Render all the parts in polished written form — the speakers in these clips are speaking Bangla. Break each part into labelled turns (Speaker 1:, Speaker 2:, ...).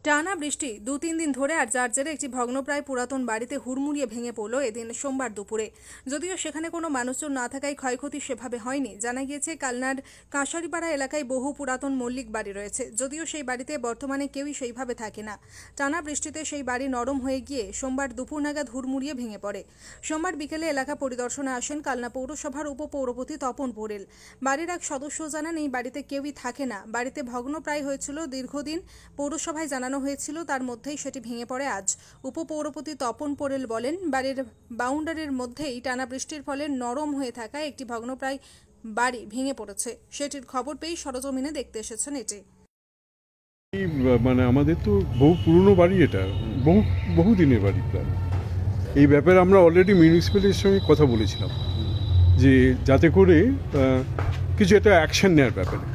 Speaker 1: টানা বৃষ্টি 2-3 দিন ধরে আর যার জেরে একটি ভগ্নপ্রায় পুরাতন বাড়িতে হুড়মুড়িয়ে ভেঙে পড়ল এদিন সোমবার দুপুরে। যদিও সেখানে কোনো মানুষজন না থাকায় ক্ষয়ক্ষতি সেভাবে হয়নি। জানা গিয়েছে কালনার কাঁসারিপাড়া এলাকায় বহু পুরাতন মল্লিক বাড়ি রয়েছে, যদিও সেই বাড়িতে বর্তমানে কেউই সেইভাবে থাকে না। টানা বৃষ্টিতে সেই বাড়ি নরম হয়ে গিয়ে সোমবার দুপুর নাগাদ হুড়মুড়িয়ে ভেঙে পড়ে। সোমবার বিকেলে এলাকা পরিদর্শনে আসেন কালনা পৌরসভার উপপৌরপতি তপন পোরেল। বাড়ির এক সদস্য জানান এই বাড়িতে কেউই থাকে না, বাড়িতে ভগ্নপ্রায় হয়েছিল দীর্ঘদিন। পৌরসভায় জানানো হয়েছিল, তার মধ্যেই সেটি ভেঙে পড়ে আজ। উপপৌরপতি তপন পোরেল বলেন, বাড়ির বাউন্ডারির মধ্যেই টানা বৃষ্টির ফলে নরম হয়ে থাকা একটি ভগ্নপ্রায় বাড়ি ভেঙে পড়েছে। সেটির খবর পেয়ে সরজমিনে দেখতে এসেছেন এটি।
Speaker 2: মানে আমাদের তো বহু পুরনো বাড়ি, এটা বহু দিনের বাড়ি প্রায়। এই ব্যাপারে আমরা অলরেডি মিউনিসিপ্যালিটির সঙ্গে কথা বলেছিলাম যে যাতে করে কিছু একটা অ্যাকশন নেওয়ার ব্যাপারে।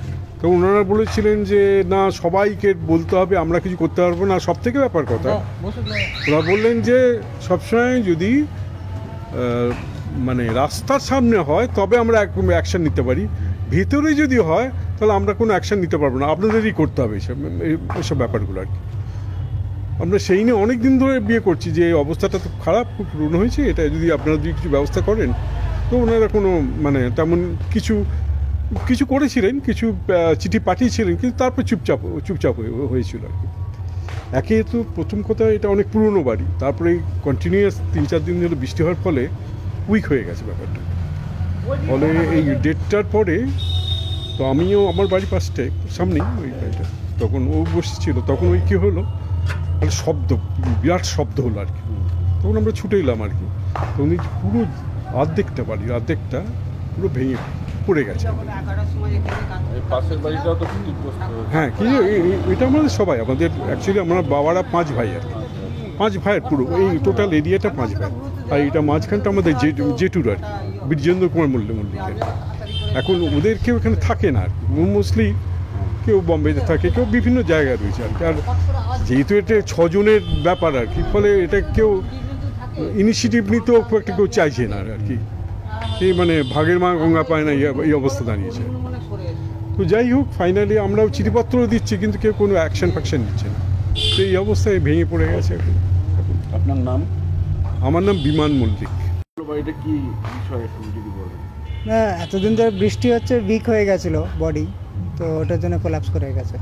Speaker 2: তো ওনারা বলেছিলেন যে না, সবাইকে বলতে হবে, আমরা কিছু করতে পারবো না। সব থেকে ব্যাপার কথা, ওরা বললেন যে সবসময় যদি মানে রাস্তার সামনে হয় তবে আমরা অ্যাকশন নিতে পারি, ভিতরে যদি হয় তাহলে আমরা কোনো অ্যাকশন নিতে পারবো না, আপনাদেরই করতে হবে এইসব ব্যাপারগুলো আর কি। আমরা সেই নিয়ে অনেক দিন ধরে বিয়ে করছি যে অবস্থাটা তো খারাপ, খুব পুরনো হয়েছে, এটা যদি আপনারা যদি কিছু ব্যবস্থা করেন। তো ওনারা কোনো মানে তেমন কিছু করেছিলেন, কিছু চিঠি পাঠিয়েছিলেন, কিন্তু তারপর চুপচাপ হয়েছিল আর কি। একে তো প্রথম কথা, এটা অনেক পুরনো বাড়ি, তারপরে কন্টিনিউয়াস 3-4 দিন ধরে বৃষ্টি হওয়ার ফলে উইক হয়ে গেছে ব্যাপারটা। ফলে এই ডেটটার পরে তো আমিও আমার বাড়ির পাশটায় সামনেই ওই বাড়িটা, তখন ও বসেছিল, তখন ওই কী হলো মানে বিরাট শব্দ হলো আর কি। তখন আমরা ছুটে এলাম আর কি। তখন পুরো অর্ধেকটা পুরো ভেঙে পড়ে গেছে। হ্যাঁ, কি এটা আমাদের সবাই, আমাদের অ্যাকচুয়ালি আমরা বাবারা 5 ভাই আর কি। 5 ভাইয়ের পুরো এই টোটাল এরিয়াটা 5 ভাই। আর এটা মাঝখানটা আমাদের জেঠুর আর কি, বীরজেন্দ্র কুমার মল্লিকের। এখন ওদের কেউ এখানে থাকে না আর কি, মোস্টলি কেউ বম্বেতে থাকে, কেউ বিভিন্ন জায়গায় রয়েছে আর কি। আর যেহেতু এটা 6 জনের ব্যাপার আর কি, ফলে এটা কেউ ইনিশিয়েটিভ নিতেও খুব একটা কেউ চাইছে না আর কি। এই মানে ভাগের মা গঙ্গা পায় না, এই অবস্থা দাঁড়িয়েছে। তো যাই হোক, ফাইনালি আমরাও চিঠিপত্র দিচ্ছি, কিন্তু কেউ কোনো অ্যাকশন নিচ্ছে না। তো এই অবস্থায় ভেঙে পড়ে গেছে এখন।
Speaker 3: আপনার নাম?
Speaker 2: আমার নাম বিমান মল্লিক।
Speaker 3: বাড়িটা কি বিষয় একটু যদি বলেন।
Speaker 4: না, এতদিন ধরে বৃষ্টি হচ্ছে, উইক হয়ে গেছিলো বডি, তো ওটার জন্য কোলাপস করে গেছে।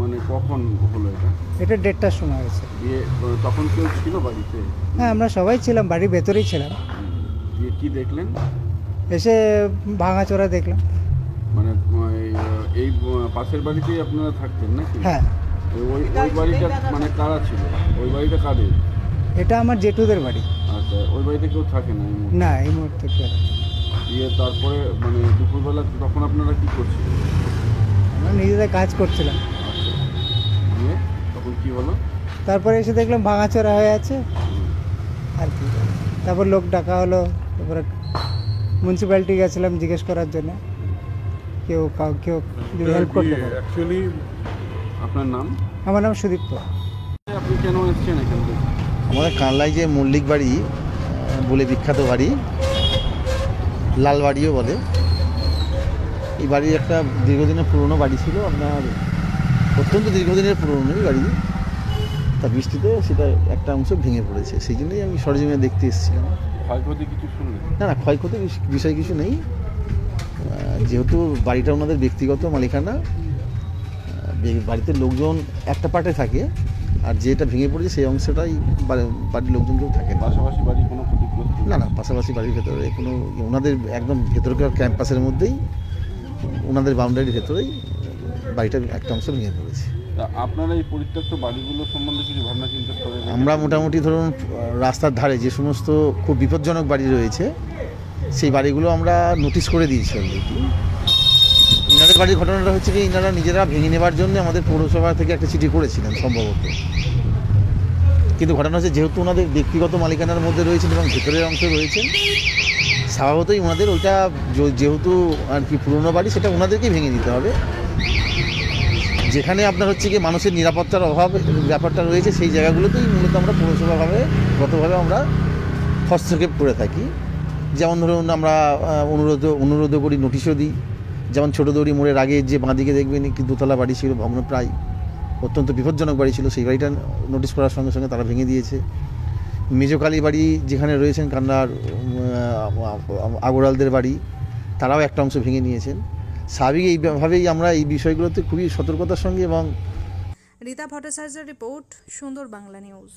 Speaker 3: মানে কখন হলো
Speaker 4: এটা 1:30টার সময় হয়েছে।
Speaker 3: তখন কেউ ছিল বাড়িতে?
Speaker 4: হ্যাঁ, আমরা সবাই ছিলাম, বাড়ির ভেতরেই ছিলাম।
Speaker 3: কি দেখলেন?
Speaker 4: এসে ভাঙাচোরা দেখলাম।
Speaker 3: মানে এই পাশের বাড়িতেই আপনারা থাকতেন নাকি?
Speaker 4: হ্যাঁ।
Speaker 3: ওই বাড়িটা মানে কারা ছিল? ওই বাড়িটা কাদের?
Speaker 4: এটা আমার জেঠুদের বাড়ি।
Speaker 3: আচ্ছা, ওই বাড়িতে কেউ থাকে না?
Speaker 4: না, এই মুহূর্তে কেউ।
Speaker 3: তারপরে মানে দুপুরবেলা তখন আপনারা কি করছিলেন?
Speaker 4: আমরা নিজেদের কাজ করছিলাম।
Speaker 3: আচ্ছা, তখন কি হলো?
Speaker 4: তারপরে এসে দেখলাম ভাঙাচোরা হয়ে আছে আর কি। তারপর লোক ডাকা হলো, তারপরে মিউনিসিপ্যালিটি গেছিলাম জিজ্ঞেস করার জন্য, কেউ হেল্প করতে পারে।
Speaker 2: অ্যাকচুয়ালি
Speaker 3: আপনার নাম?
Speaker 4: আমার নাম সুদীপ্ত।
Speaker 3: আপনি কেন এসেছেন এখান থেকে?
Speaker 5: আমাদের কানলায় যে মল্লিক বাড়ি বলে বিখ্যাত বাড়ি, লাল বাড়িও বলে, এই বাড়ির একটা দীর্ঘদিনের পুরনো বাড়ি ছিল, আপনার অত্যন্ত দীর্ঘদিনের পুরনো বাড়ি। তা বৃষ্টিতে সেটা একটা অংশ ভেঙে পড়েছে, সেই জন্যই আমি সরজমিনে দেখতে এসেছিলাম।
Speaker 3: ক্ষয়ক্ষতি কিছু শুনলেন?
Speaker 5: না, ক্ষয়ক্ষতির বিষয় কিছু নেই, যেহেতু বাড়িটা ওনাদের ব্যক্তিগত মালিকানা, বাড়িতে লোকজন একটা পার্টে থাকে, আর যেটা ভেঙে পড়েছে সেই অংশটাই বাড়ির লোকজন কেউ থাকে না।
Speaker 3: পাশাপাশি বাড়ি কোনো ক্ষতিগ্রস্ত?
Speaker 5: না, পাশাপাশি বাড়ির ভেতরে কোনো, ওনাদের একদম ভেতরকার ক্যাম্পাসের মধ্যেই, ওনাদের বাউন্ডারির ভেতরেই বাড়িটার একটা অংশ ভেঙে পড়েছে।
Speaker 3: আপনারা এই পরিত্যক্ত বাড়িগুলো সম্বন্ধে কিছু ভাবনা চিন্তা করেন?
Speaker 5: আমরা মোটামুটি ধরুন রাস্তার ধারে যে সমস্ত খুব বিপজ্জনক বাড়ি রয়েছে সেই বাড়িগুলো আমরা নোটিশ করে দিয়েছি অলরেডি। ইনাদের বাড়ির ঘটনাটা হচ্ছে কি, ইনারা নিজেরা ভেঙে নেবার জন্য আমাদের পৌরসভা থেকে একটা চিঠি করেছিলেন সম্ভবত, কিন্তু ঘটনা হচ্ছে যেহেতু ওনাদের ব্যক্তিগত মালিকানার মধ্যে রয়েছেন এবং ভেতরের অংশে রয়েছেন, স্বভাবতই ওনাদের ওইটা যেহেতু আর কি পুরনো বাড়ি, সেটা ওনাদেরকেই ভেঙে দিতে হবে। যেখানে আপনার হচ্ছে কি মানুষের নিরাপত্তার অভাব ব্যাপারটা রয়েছে, সেই জায়গাগুলোতেই মূলত আমরা পৌরসভাগতভাবে আমরা হস্তক্ষেপ করে থাকি। যেমন ধরুন আমরা অনুরোধও করি, নোটিশও দিই। যেমন ছোটো দৌড়ি মোড়ের আগে যে বাঁদিকে দেখবেন একটি দোতলা বাড়ি ছিল ভগ্নপ্রায়, অত্যন্ত বিপজ্জনক বাড়ি ছিল, সেই বাড়িটা নোটিশ করার সঙ্গে সঙ্গে তারা ভেঙে দিয়েছে। মেজকালী বাড়ি যেখানে রয়েছেন কান্নার আগরওয়ালদের বাড়ি, তারাও একটা অংশ ভেঙে নিয়েছেন। স্বাভাবিক এইভাবেই আমরা এই বিষয়গুলোতে খুবই সতর্কতার সঙ্গে এবং
Speaker 1: রীতা ভট্টাচার্যের রিপোর্ট, সুন্দর বাংলা নিউজ।